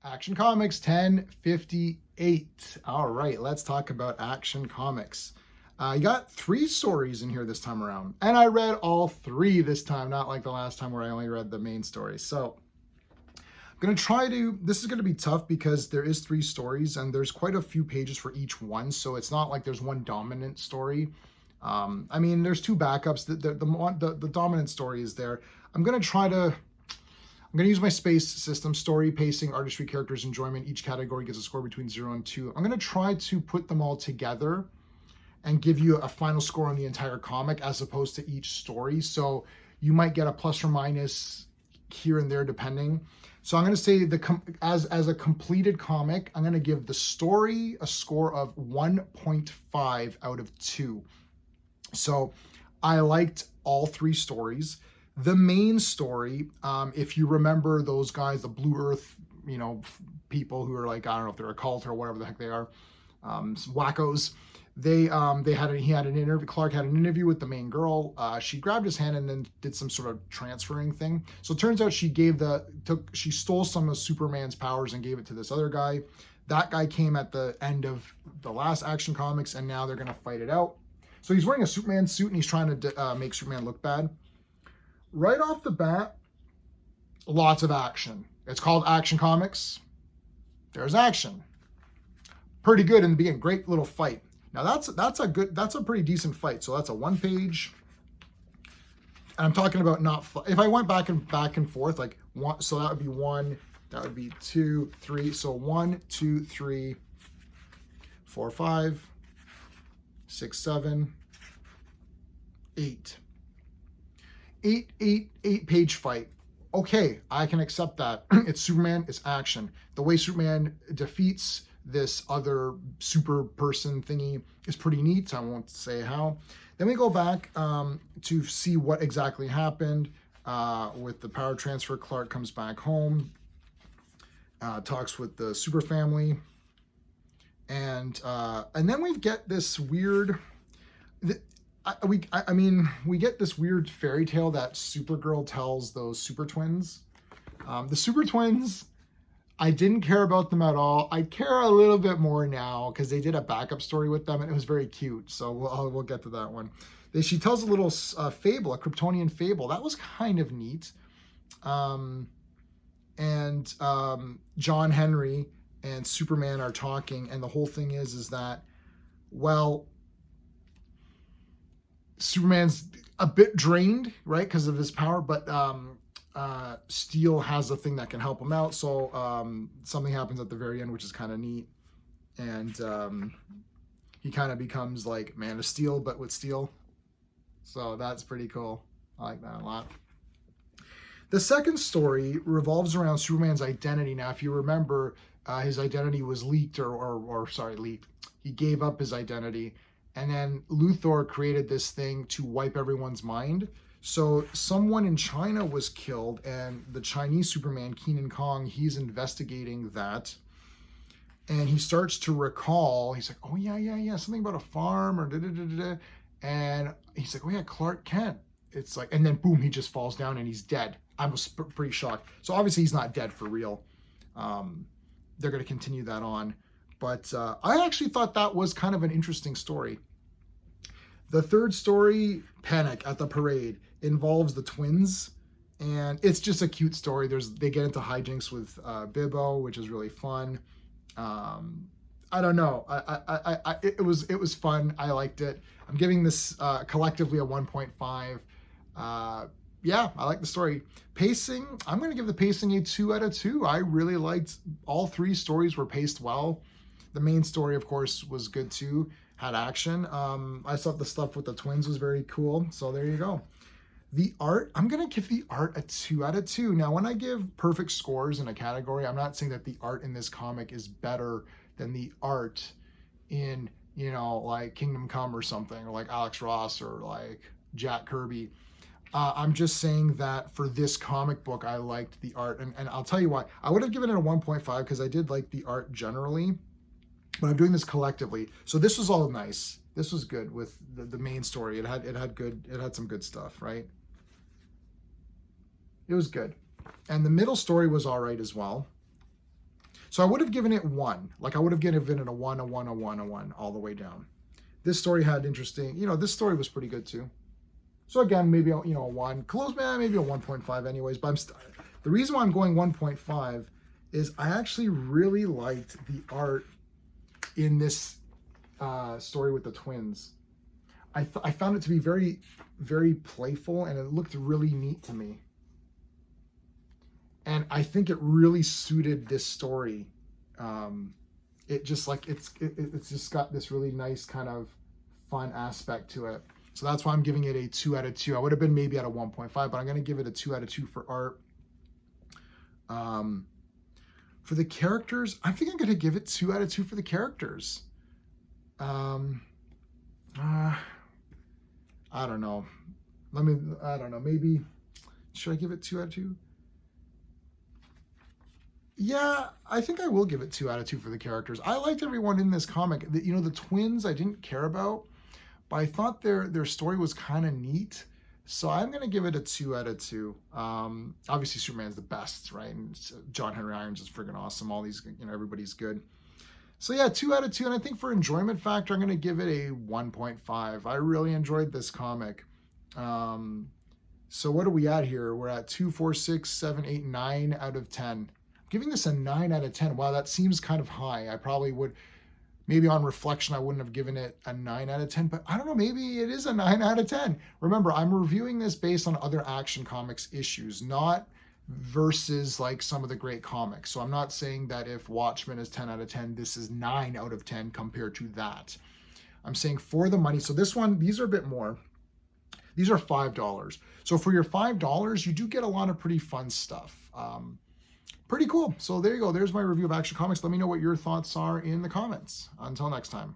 Action Comics 1058. All right, let's talk about Action Comics. You got 3 stories in here this time around, and I read all 3 this time, not like the last time where I only read the main story. So I'm going to try to, this is going to be tough because there is 3 stories and there's quite a few pages for each one, so it's not like there's one dominant story. I mean, there's 2 backups. The dominant story is there. I'm going to use my space system: story, pacing, artistry, characters, enjoyment. Each category gets a score between 0 and 2. I'm going to try to put them all together and give you a final score on the entire comic as opposed to each story. So you might get a plus or minus here and there depending. So I'm going to say as a completed comic, I'm going to give the story a score of 1.5 out of 2. So I liked all 3 stories. The main story, if you remember those guys, the Blue Earth, people who are like, I don't know if they're a cult or whatever the heck they are, wackos. He had an interview. Clark had an interview with the main girl. She grabbed his hand and then did some sort of transferring thing. So it turns out she stole some of Superman's powers and gave it to this other guy. That guy came at the end of the last Action Comics, and now they're gonna fight it out. So he's wearing a Superman suit and he's trying to make Superman look bad. Right off the bat, lots of action. It's called Action Comics. There's action. Pretty good in the beginning. Great little fight. Now that's a pretty decent fight. So that's a 1 page. And I'm talking about if I went back and forth like one, so that would be 1, that would be 2, 3. So 1, 2, 3, 4, 5, 6, 7, 8. 8 page fight. Okay, I can accept that. It's Superman, it's action. The way Superman defeats this other super person thingy is pretty neat, so I won't say how. Then we go back to see what exactly happened with the power transfer. Clark comes back home, talks with the super family, and then we get this weird... we get this weird fairy tale that Supergirl tells those super twins. The super twins, I didn't care about them at all. I care a little bit more now because they did a backup story with them and it was very cute. So we'll get to that one. She tells a little fable, a Kryptonian fable. That was kind of neat. John Henry and Superman are talking, and the whole thing is that, well, Superman's a bit drained, right, because of his power, but Steel has a thing that can help him out. So something happens at the very end, which is kind of neat, and he kind of becomes like Man of Steel, but with steel. So that's pretty cool. I like that a lot. The second story revolves around Superman's identity. Now, if you remember, his identity was leaked, leaked. He gave up his identity. And then Luthor created this thing to wipe everyone's mind. So someone in China was killed, and the Chinese Superman, Kenan Kong, he's investigating that. And he starts to recall, he's like, oh yeah, something about a farm or da-da-da-da-da. And he's like, oh yeah, Clark Kent. It's like, and then boom, he just falls down and he's dead. I was pretty shocked. So obviously he's not dead for real. They're going to continue that on. But I actually thought that was kind of an interesting story. The third story, Panic at the Parade, involves the twins. And it's just a cute story. They get into hijinks with Bibbo, which is really fun. I don't know. It was fun. I liked it. I'm giving this collectively a 1.5. Yeah, I like the story. Pacing, I'm going to give the pacing a 2 out of 2. I really liked all 3 stories were paced well. The main story, of course, was good too. Had action. I thought the stuff with the twins was very cool. So there you go. The art, I'm going to give the art a 2 out of 2. Now, when I give perfect scores in a category, I'm not saying that the art in this comic is better than the art in, like Kingdom Come or something, or like Alex Ross or like Jack Kirby. I'm just saying that for this comic book, I liked the art. And I'll tell you why. I would have given it a 1.5 because I did like the art generally. But I'm doing this collectively. So this was all nice. This was good with the main story. It had some good stuff, right? It was good. And the middle story was all right as well. So I would have given it 1. Like I would have given it a 1, a 1, a 1, a 1, all the way down. This story had interesting, this story was pretty good too. So again, maybe, a 1. Close, maybe a 1.5 anyways. But the reason why I'm going 1.5 is I actually really liked the art in this story with the twins. I found it to be very, very playful, and it looked really neat to me. And I think it really suited this story. It just like it's just got this really nice kind of fun aspect to it. So that's why I'm giving it a 2 out of 2. I would have been maybe at a 1.5, but I'm going to give it a 2 out of 2 for art. For the characters, I think I'm going to give it 2 out of 2 for the characters. I don't know. I don't know. Maybe, should I give it 2 out of 2? Yeah, I think I will give it 2 out of 2 for the characters. I liked everyone in this comic. The twins I didn't care about, but I thought their story was kind of neat. So I'm going to give it a 2 out of 2. Obviously, Superman's the best, right? And John Henry Irons is friggin' awesome. All these, everybody's good. So yeah, 2 out of 2. And I think for enjoyment factor, I'm going to give it a 1.5. I really enjoyed this comic. So what are we at here? We're at 2, 4, 6, 7, 8, 9 out of 10. Giving this a 9 out of 10. Wow, that seems kind of high. I probably would, maybe on reflection, I wouldn't have given it a 9 out of 10, but I don't know, maybe it is a 9 out of 10. Remember, I'm reviewing this based on other Action Comics issues, not versus like some of the great comics. So I'm not saying that if Watchmen is 10 out of 10, this is 9 out of 10 compared to that. I'm saying for the money. So this one, these are a bit more. These are $5. So for your $5, you do get a lot of pretty fun stuff. Pretty cool. So there you go. There's my review of Action Comics. Let me know what your thoughts are in the comments. Until next time.